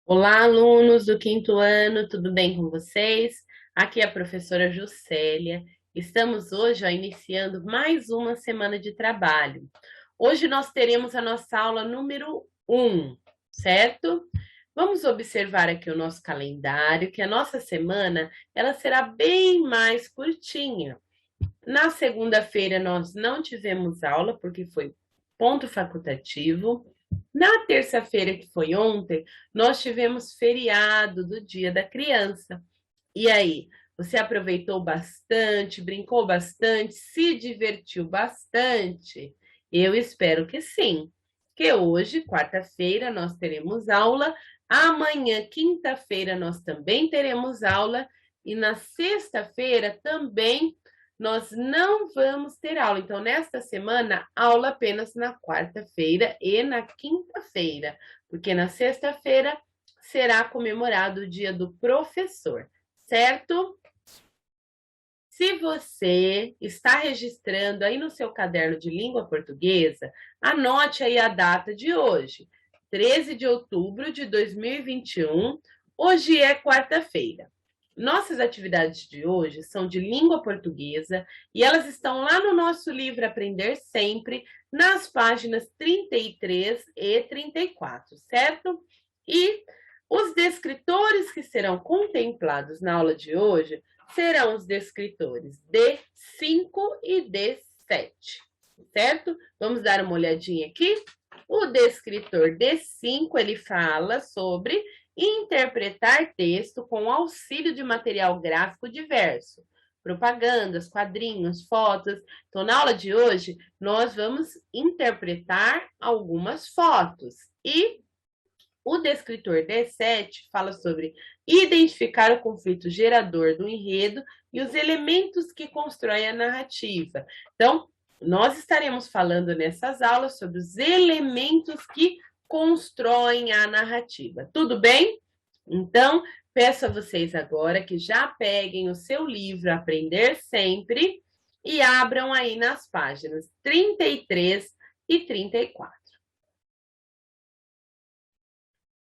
Olá, alunos do quinto ano, tudo bem com vocês? Aqui é a professora Juscelia. Estamos hoje iniciando mais uma semana de trabalho. Hoje nós teremos a nossa aula número 1, certo? Vamos observar aqui o nosso calendário, que a nossa semana ela será bem mais curtinha. Na segunda-feira nós não tivemos aula, porque foi ponto facultativo. Na terça-feira, que foi ontem, nós tivemos feriado do Dia da Criança. E aí, você aproveitou bastante, brincou bastante, se divertiu bastante? Eu espero que sim. Que hoje, quarta-feira, nós teremos aula, amanhã, quinta-feira, nós também teremos aula, e na sexta-feira também nós não vamos ter aula. Então, nesta semana, aula apenas na quarta-feira e na quinta-feira, porque na sexta-feira será comemorado o Dia do Professor, certo? Se você está registrando aí no seu caderno de língua portuguesa, anote aí a data de hoje, 13 de outubro de 2021. Hoje é quarta-feira. Nossas atividades de hoje são de língua portuguesa e elas estão lá no nosso livro Aprender Sempre, nas páginas 33 e 34, certo? E os descritores que serão contemplados na aula de hoje serão os descritores D5 e D7, certo? Vamos dar uma olhadinha aqui. O descritor D5, ele fala sobre interpretar texto com auxílio de material gráfico diverso, propagandas, quadrinhos, fotos. Então, na aula de hoje, nós vamos interpretar algumas fotos. E o descritor D7 fala sobre identificar o conflito gerador do enredo e os elementos que constroem a narrativa. Então, nós estaremos falando nessas aulas sobre os elementos que constroem a narrativa. Tudo bem? Então, peço a vocês agora que já peguem o seu livro Aprender Sempre e abram aí nas páginas 33 e 34.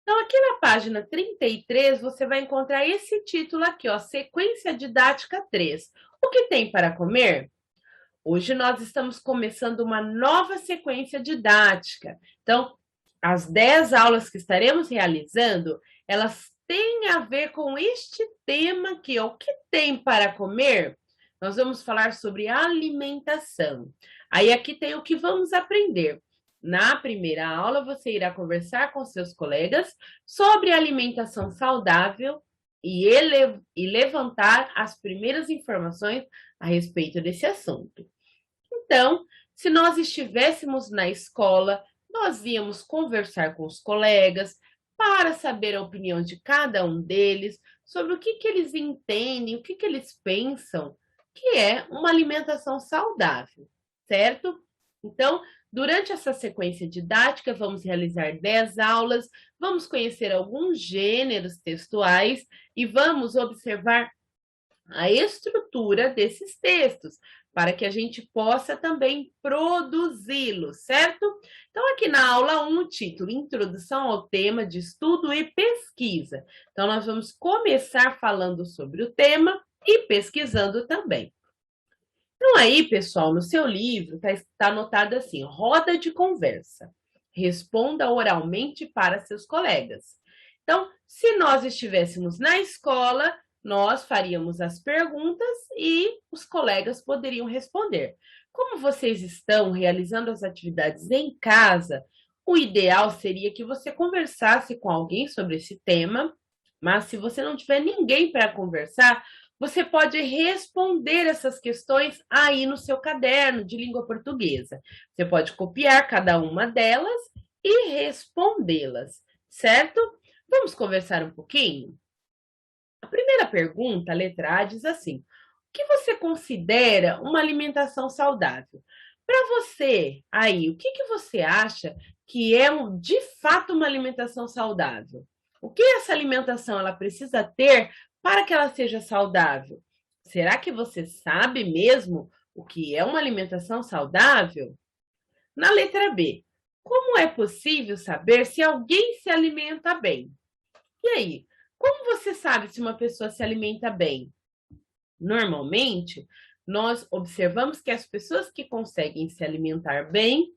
Então, aqui na página 33, você vai encontrar esse título aqui, ó, Sequência Didática 3. O que tem para comer? Hoje nós estamos começando uma nova sequência didática. Então, as 10 aulas que estaremos realizando, elas têm a ver com este tema aqui, ó, o que tem para comer? Nós vamos falar sobre alimentação. Aí aqui tem o que vamos aprender. Na primeira aula, você irá conversar com seus colegas sobre alimentação saudável e levantar as primeiras informações a respeito desse assunto. Então, se nós estivéssemos na escola, nós íamos conversar com os colegas para saber a opinião de cada um deles sobre o que eles entendem, o que eles pensam que é uma alimentação saudável, certo? Então, durante essa sequência didática, vamos realizar 10 aulas, vamos conhecer alguns gêneros textuais e vamos observar a estrutura desses textos, para que a gente possa também produzi-los, certo? Então, aqui na aula 1, o título, Introdução ao tema de estudo e pesquisa. Então, nós vamos começar falando sobre o tema e pesquisando também. Então, aí, pessoal, no seu livro está anotado assim, roda de conversa. Responda oralmente para seus colegas. Então, se nós estivéssemos na escola, nós faríamos as perguntas e os colegas poderiam responder. Como vocês estão realizando as atividades em casa, o ideal seria que você conversasse com alguém sobre esse tema, mas se você não tiver ninguém para conversar, você pode responder essas questões aí no seu caderno de língua portuguesa. Você pode copiar cada uma delas e respondê-las, certo? Vamos conversar um pouquinho? A primeira pergunta, a letra A, diz assim: o que você considera uma alimentação saudável? Para você, aí, o que você acha que é de fato uma alimentação saudável? O que essa alimentação ela precisa ter para que ela seja saudável? Será que você sabe mesmo o que é uma alimentação saudável? Na letra B, como é possível saber se alguém se alimenta bem? E aí, como você sabe se uma pessoa se alimenta bem? Normalmente, nós observamos que as pessoas que conseguem se alimentar bem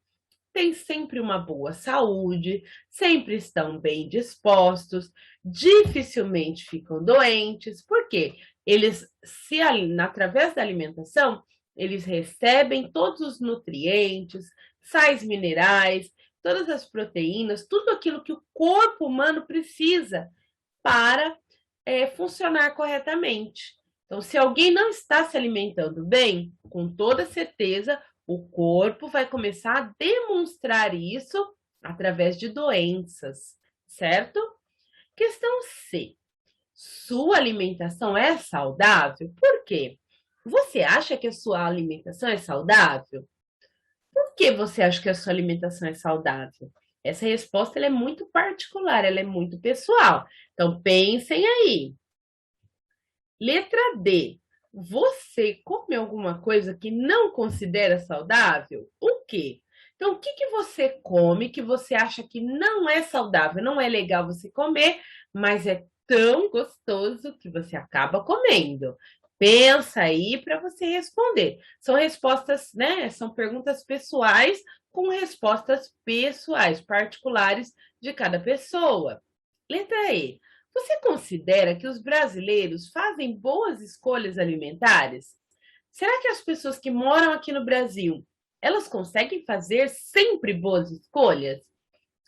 têm sempre uma boa saúde, sempre estão bem dispostos, dificilmente ficam doentes, porque eles, através da alimentação, eles recebem todos os nutrientes, sais minerais, todas as proteínas, tudo aquilo que o corpo humano precisa para funcionar corretamente. Então, se alguém não está se alimentando bem, com toda certeza, o corpo vai começar a demonstrar isso através de doenças, certo? Questão C. Sua alimentação é saudável? Por quê? Você acha que a sua alimentação é saudável? Por que você acha que a sua alimentação é saudável? Essa resposta ela é muito particular, ela é muito pessoal. Então, pensem aí. Letra D. Você come alguma coisa que não considera saudável? O quê? Então, o que que você come que você acha que não é saudável? Não é legal você comer, mas é tão gostoso que você acaba comendo. Pensa aí para você responder. São respostas, né? São perguntas pessoais com respostas pessoais, particulares de cada pessoa. Letra E. Você considera que os brasileiros fazem boas escolhas alimentares? Será que as pessoas que moram aqui no Brasil, elas conseguem fazer sempre boas escolhas?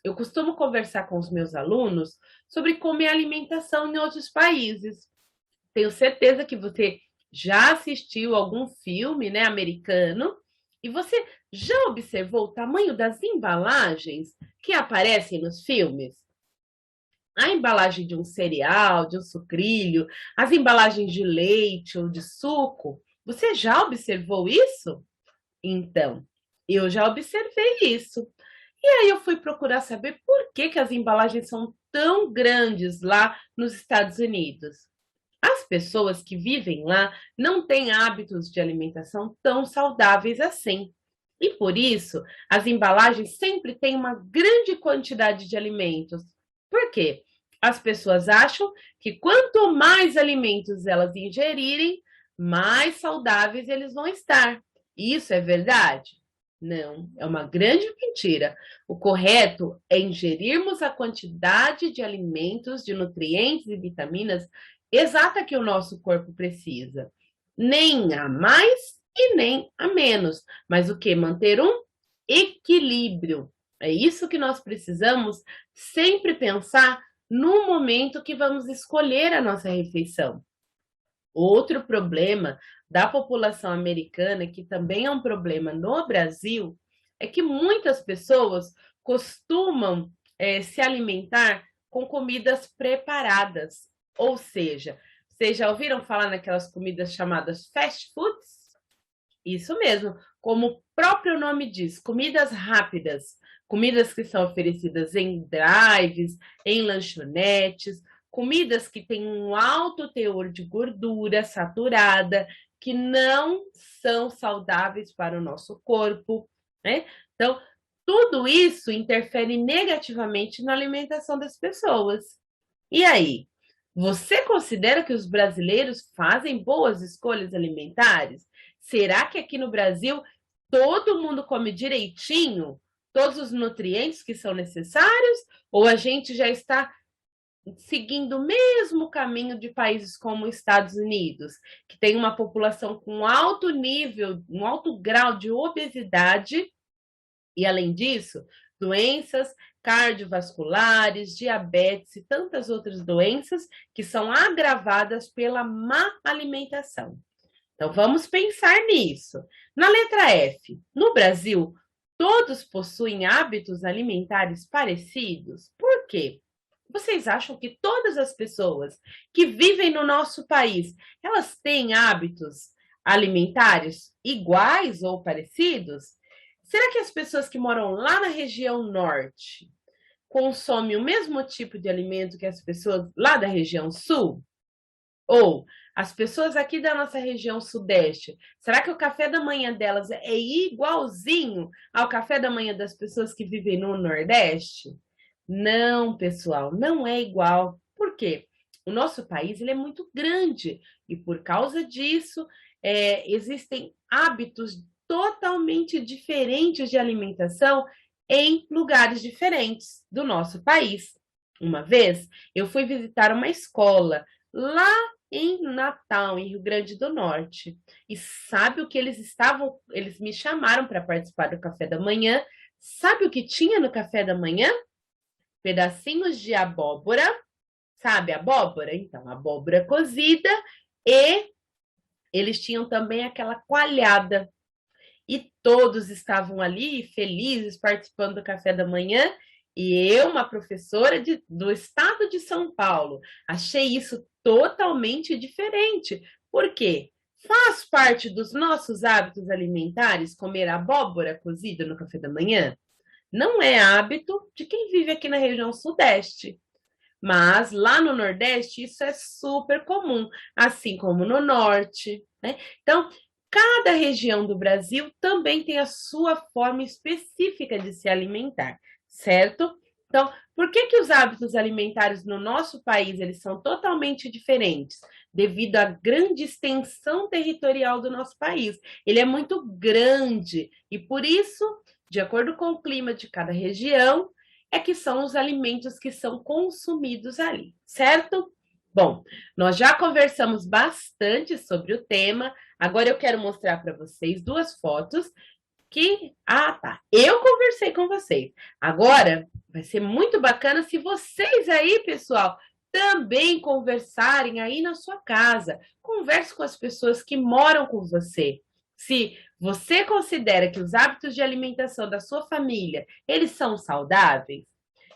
Eu costumo conversar com os meus alunos sobre como é a alimentação em outros países. Tenho certeza que você já assistiu algum filme, né, americano, e você já observou o tamanho das embalagens que aparecem nos filmes? A embalagem de um cereal, de um sucrilho, as embalagens de leite ou de suco. Você já observou isso? Então, eu já observei isso. E aí eu fui procurar saber por que as embalagens são tão grandes lá nos Estados Unidos. As pessoas que vivem lá não têm hábitos de alimentação tão saudáveis assim. E por isso, as embalagens sempre têm uma grande quantidade de alimentos. Por quê? As pessoas acham que quanto mais alimentos elas ingerirem, mais saudáveis eles vão estar. Isso é verdade? Não, é uma grande mentira. O correto é ingerirmos a quantidade de alimentos, de nutrientes e vitaminas exata que o nosso corpo precisa. Nem a mais e nem a menos. Mas o que? Manter um equilíbrio. É isso que nós precisamos sempre pensar no momento que vamos escolher a nossa refeição. Outro problema da população americana, que também é um problema no Brasil, é que muitas pessoas costumam se alimentar com comidas preparadas. Ou seja, vocês já ouviram falar naquelas comidas chamadas fast foods? Isso mesmo, como o próprio nome diz, comidas rápidas, comidas que são oferecidas em drives, em lanchonetes, comidas que têm um alto teor de gordura saturada, que não são saudáveis para o nosso corpo, né? Então, tudo isso interfere negativamente na alimentação das pessoas. E aí, você considera que os brasileiros fazem boas escolhas alimentares? Será que aqui no Brasil todo mundo come direitinho todos os nutrientes que são necessários? Ou a gente já está seguindo o mesmo caminho de países como os Estados Unidos, que tem uma população com alto nível, um alto grau de obesidade e, além disso, doenças cardiovasculares, diabetes e tantas outras doenças que são agravadas pela má alimentação. Então, vamos pensar nisso. Na letra F, no Brasil, todos possuem hábitos alimentares parecidos? Por quê? Vocês acham que todas as pessoas que vivem no nosso país, elas têm hábitos alimentares iguais ou parecidos? Será que as pessoas que moram lá na região norte consomem o mesmo tipo de alimento que as pessoas lá da região sul? Ou as pessoas aqui da nossa região sudeste, será que o café da manhã delas é igualzinho ao café da manhã das pessoas que vivem no Nordeste? Não, pessoal, não é igual. Por quê? O nosso país ele é muito grande e, por causa disso, existem hábitos totalmente diferentes de alimentação em lugares diferentes do nosso país. Uma vez, eu fui visitar uma escola lá em Natal, em Rio Grande do Norte. E sabe o que eles me chamaram para participar do café da manhã. Sabe o que tinha no café da manhã? Pedacinhos de abóbora, sabe abóbora? Então, abóbora cozida e eles tinham também aquela coalhada. E todos estavam ali felizes participando do café da manhã. E eu, uma professora do estado de São Paulo, achei isso totalmente diferente. Por quê? Faz parte dos nossos hábitos alimentares comer abóbora cozida no café da manhã? Não é hábito de quem vive aqui na região sudeste. Mas lá no Nordeste isso é super comum, assim como no Norte, né? Então, cada região do Brasil também tem a sua forma específica de se alimentar, certo? Então, por que os hábitos alimentares no nosso país eles são totalmente diferentes? Devido à grande extensão territorial do nosso país. Ele é muito grande e por isso, de acordo com o clima de cada região, é que são os alimentos que são consumidos ali, certo? Bom, nós já conversamos bastante sobre o tema. Agora eu quero mostrar para vocês duas fotos que... Ah, tá. Eu conversei com vocês. Agora vai ser muito bacana se vocês aí, pessoal, também conversarem aí na sua casa. Converse com as pessoas que moram com você. Se você considera que os hábitos de alimentação da sua família, eles são saudáveis,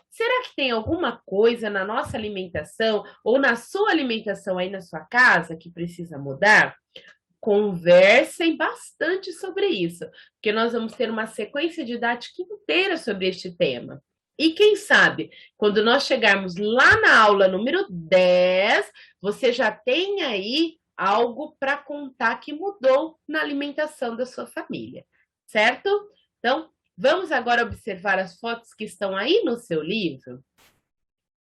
será que tem alguma coisa na nossa alimentação ou na sua alimentação aí na sua casa que precisa mudar? Conversem bastante sobre isso, porque nós vamos ter uma sequência didática inteira sobre este tema. E quem sabe, quando nós chegarmos lá na aula número 10, você já tem aí algo para contar que mudou na alimentação da sua família, certo? Então, vamos agora observar as fotos que estão aí no seu livro?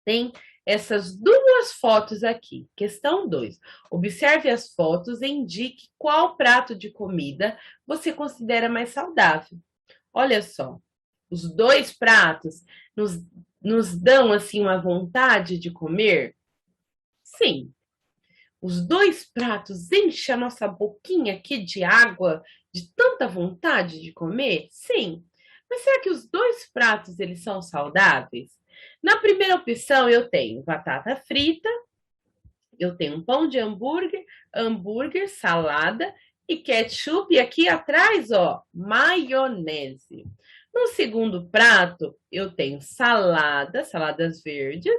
Tem essas duas fotos aqui. Questão 2. Observe as fotos e indique qual prato de comida você considera mais saudável. Olha só, os dois pratos nos dão assim uma vontade de comer? Sim. Os dois pratos enchem a nossa boquinha aqui de água, de tanta vontade de comer? Sim. Mas será que os dois pratos eles são saudáveis? Na primeira opção eu tenho batata frita, eu tenho um pão de hambúrguer, salada e ketchup e aqui atrás, ó, maionese. No segundo prato, eu tenho saladas verdes,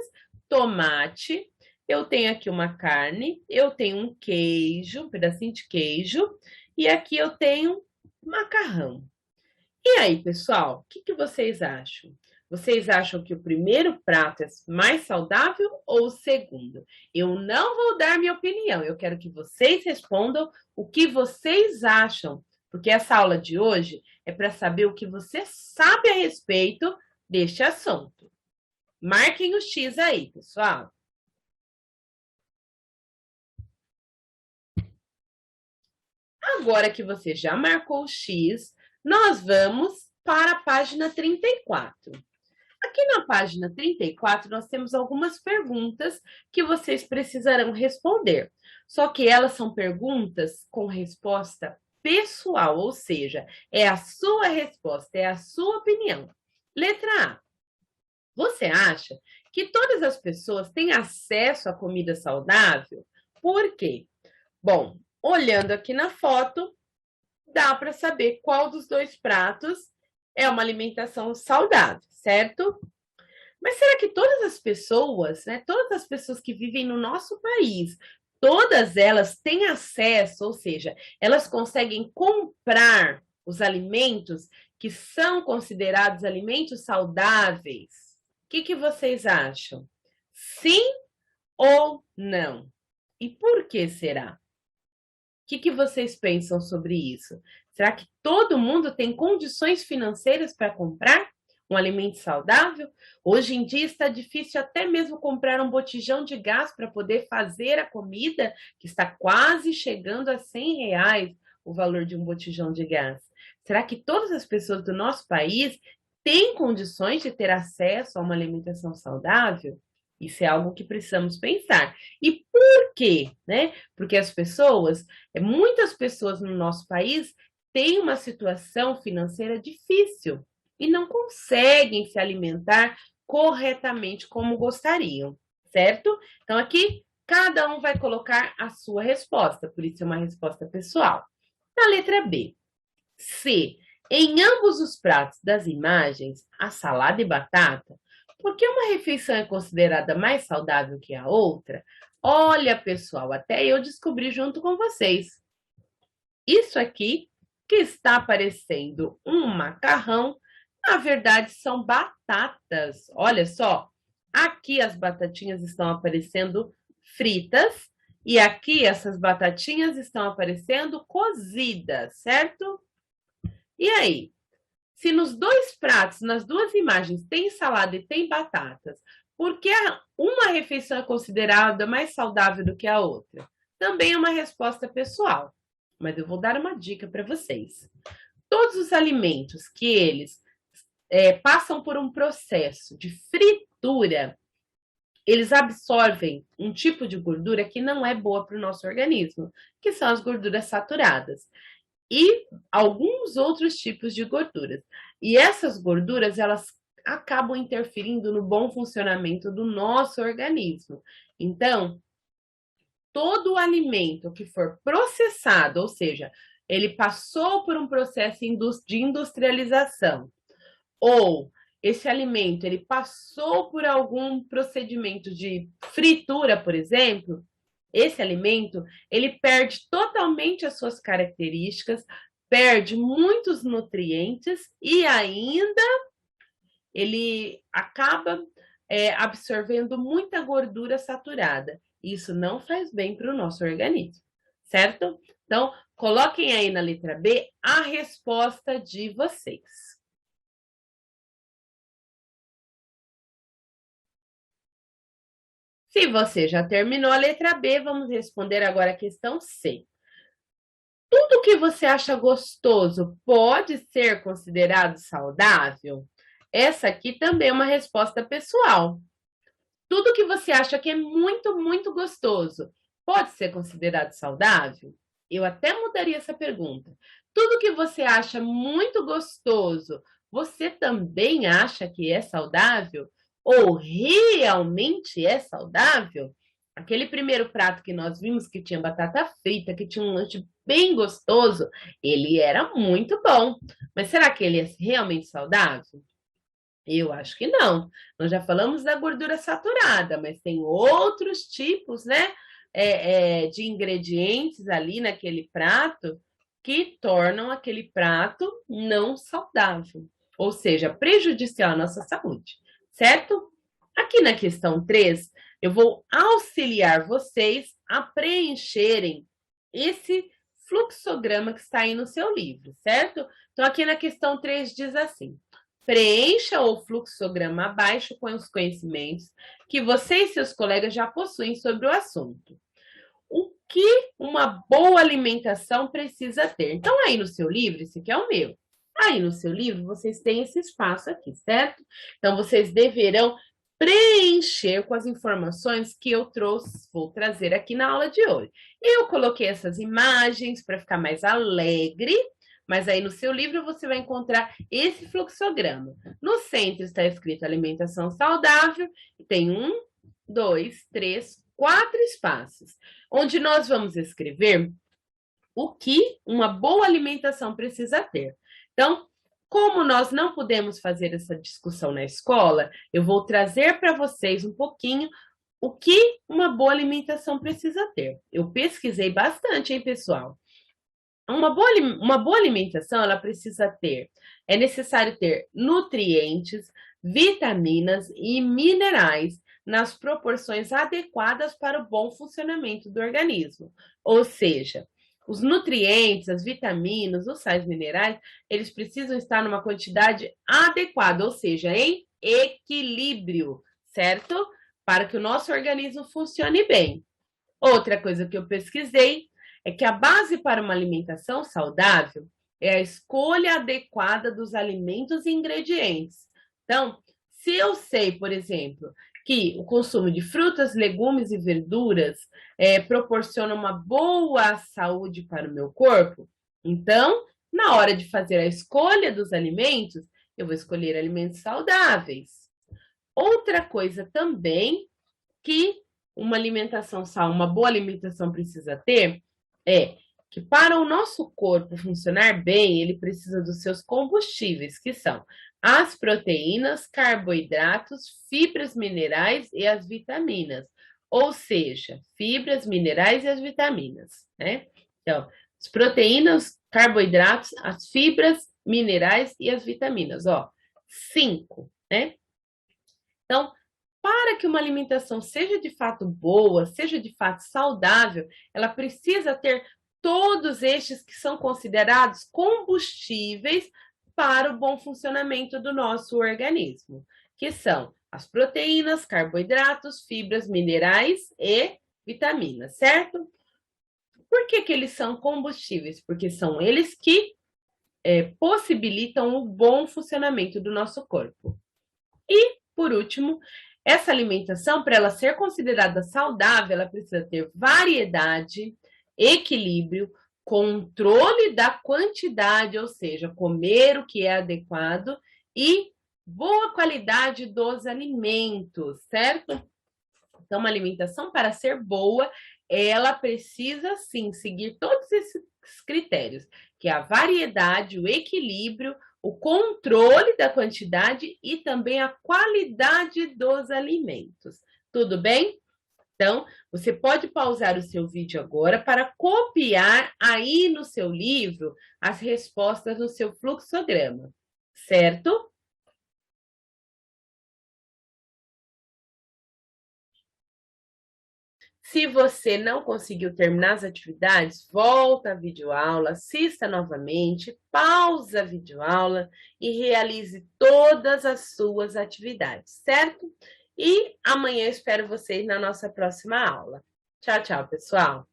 tomate, eu tenho aqui uma carne, eu tenho um queijo, um pedacinho de queijo, e aqui eu tenho macarrão. E aí, pessoal, o que vocês acham? Vocês acham que o primeiro prato é mais saudável ou o segundo? Eu não vou dar minha opinião, eu quero que vocês respondam o que vocês acham, porque essa aula de hoje é para saber o que você sabe a respeito deste assunto. Marquem o X aí, pessoal. Agora que você já marcou o X, nós vamos para a página 34. Aqui na página 34, nós temos algumas perguntas que vocês precisarão responder. Só que elas são perguntas com resposta pessoal, ou seja, é a sua resposta, é a sua opinião. Letra A. Você acha que todas as pessoas têm acesso à comida saudável? Por quê? Bom, olhando aqui na foto, dá para saber qual dos dois pratos é uma alimentação saudável, certo? Mas será que todas as pessoas, né, todas as pessoas que vivem no nosso país, todas elas têm acesso, ou seja, elas conseguem comprar os alimentos que são considerados alimentos saudáveis? O que vocês acham? Sim ou não? E por que será? O que vocês pensam sobre isso? Será que todo mundo tem condições financeiras para comprar um alimento saudável? Hoje em dia está difícil até mesmo comprar um botijão de gás para poder fazer a comida, que está quase chegando a R$ 100 o valor de um botijão de gás. Será que todas as pessoas do nosso país têm condições de ter acesso a uma alimentação saudável? Isso é algo que precisamos pensar. E por quê? Né? Porque muitas pessoas no nosso país têm uma situação financeira difícil e não conseguem se alimentar corretamente como gostariam, certo? Então, aqui, cada um vai colocar a sua resposta, por isso é uma resposta pessoal. Na letra B, se em ambos os pratos das imagens há salada e batata, por que uma refeição é considerada mais saudável que a outra? Olha, pessoal, até eu descobri junto com vocês. Isso aqui, que está aparecendo um macarrão, na verdade são batatas. Olha só, aqui as batatinhas estão aparecendo fritas e aqui essas batatinhas estão aparecendo cozidas, certo? E aí? Se nos dois pratos, nas duas imagens, tem salada e tem batatas, por que uma refeição é considerada mais saudável do que a outra? Também é uma resposta pessoal, mas eu vou dar uma dica para vocês. Todos os alimentos que eles passam por um processo de fritura, eles absorvem um tipo de gordura que não é boa para o nosso organismo, que são as gorduras saturadas. E alguns outros tipos de gorduras. E essas gorduras, elas acabam interferindo no bom funcionamento do nosso organismo. Então, todo o alimento que for processado, ou seja, ele passou por um processo de industrialização, ou esse alimento ele passou por algum procedimento de fritura, por exemplo, esse alimento, ele perde totalmente as suas características, perde muitos nutrientes e ainda ele acaba absorvendo muita gordura saturada. Isso não faz bem para o nosso organismo, certo? Então, coloquem aí na letra B a resposta de vocês. Se você já terminou a letra B, vamos responder agora a questão C. Tudo que você acha gostoso pode ser considerado saudável? Essa aqui também é uma resposta pessoal. Tudo que você acha que é muito, muito gostoso pode ser considerado saudável? Eu até mudaria essa pergunta. Tudo que você acha muito gostoso, você também acha que é saudável? Ou realmente é saudável? Aquele primeiro prato que nós vimos que tinha batata frita, que tinha um lanche bem gostoso, ele era muito bom. Mas será que ele é realmente saudável? Eu acho que não. Nós já falamos da gordura saturada, mas tem outros tipos, né, de ingredientes ali naquele prato que tornam aquele prato não saudável, ou seja, prejudicial à nossa saúde, certo? Aqui na questão 3, eu vou auxiliar vocês a preencherem esse fluxograma que está aí no seu livro, certo? Então, aqui na questão 3 diz assim: preencha o fluxograma abaixo com os conhecimentos que você e seus colegas já possuem sobre o assunto. O que uma boa alimentação precisa ter? Então, aí no seu livro, esse aqui é o meu. Aí no seu livro, vocês têm esse espaço aqui, certo? Então, vocês deverão preencher com as informações que eu vou trazer aqui na aula de hoje. Eu coloquei essas imagens para ficar mais alegre, mas aí no seu livro você vai encontrar esse fluxograma. No centro está escrito alimentação saudável, e tem 1, 2, 3, 4 espaços, onde nós vamos escrever o que uma boa alimentação precisa ter. Então, como nós não pudemos fazer essa discussão na escola, eu vou trazer para vocês um pouquinho o que uma boa alimentação precisa ter. Eu pesquisei bastante, hein, pessoal? Uma boa alimentação, ela precisa ter, é necessário ter nutrientes, vitaminas e minerais nas proporções adequadas para o bom funcionamento do organismo. Ou seja, Os nutrientes, as vitaminas, os sais minerais, eles precisam estar numa quantidade adequada, ou seja, em equilíbrio, certo? Para que o nosso organismo funcione bem. Outra coisa que eu pesquisei é que a base para uma alimentação saudável é a escolha adequada dos alimentos e ingredientes. Então, se eu sei, por exemplo, que o consumo de frutas, legumes e verduras proporciona uma boa saúde para o meu corpo, então, na hora de fazer a escolha dos alimentos, eu vou escolher alimentos saudáveis. Outra coisa também que uma boa alimentação precisa ter é que para o nosso corpo funcionar bem, ele precisa dos seus combustíveis, que são as proteínas, carboidratos, fibras minerais e as vitaminas. Ou seja, fibras, minerais e as vitaminas, né? Então, as proteínas, carboidratos, as fibras, minerais e as vitaminas, ó, 5, né? Então, para que uma alimentação seja de fato boa, seja de fato saudável, ela precisa ter todos estes que são considerados combustíveis para o bom funcionamento do nosso organismo, que são as proteínas, carboidratos, fibras, minerais e vitaminas, certo? Por que eles são combustíveis? Porque são eles que possibilitam o bom funcionamento do nosso corpo. E, por último, essa alimentação, para ela ser considerada saudável, ela precisa ter variedade, equilíbrio, controle da quantidade, ou seja, comer o que é adequado e boa qualidade dos alimentos, certo? Então, uma alimentação para ser boa, ela precisa sim seguir todos esses critérios, que é a variedade, o equilíbrio, o controle da quantidade e também a qualidade dos alimentos. Tudo bem? Então, você pode pausar o seu vídeo agora para copiar aí no seu livro as respostas no seu fluxograma, certo? Se você não conseguiu terminar as atividades, volta à videoaula, assista novamente, pausa a videoaula e realize todas as suas atividades, certo? E amanhã eu espero vocês na nossa próxima aula. Tchau, tchau, pessoal!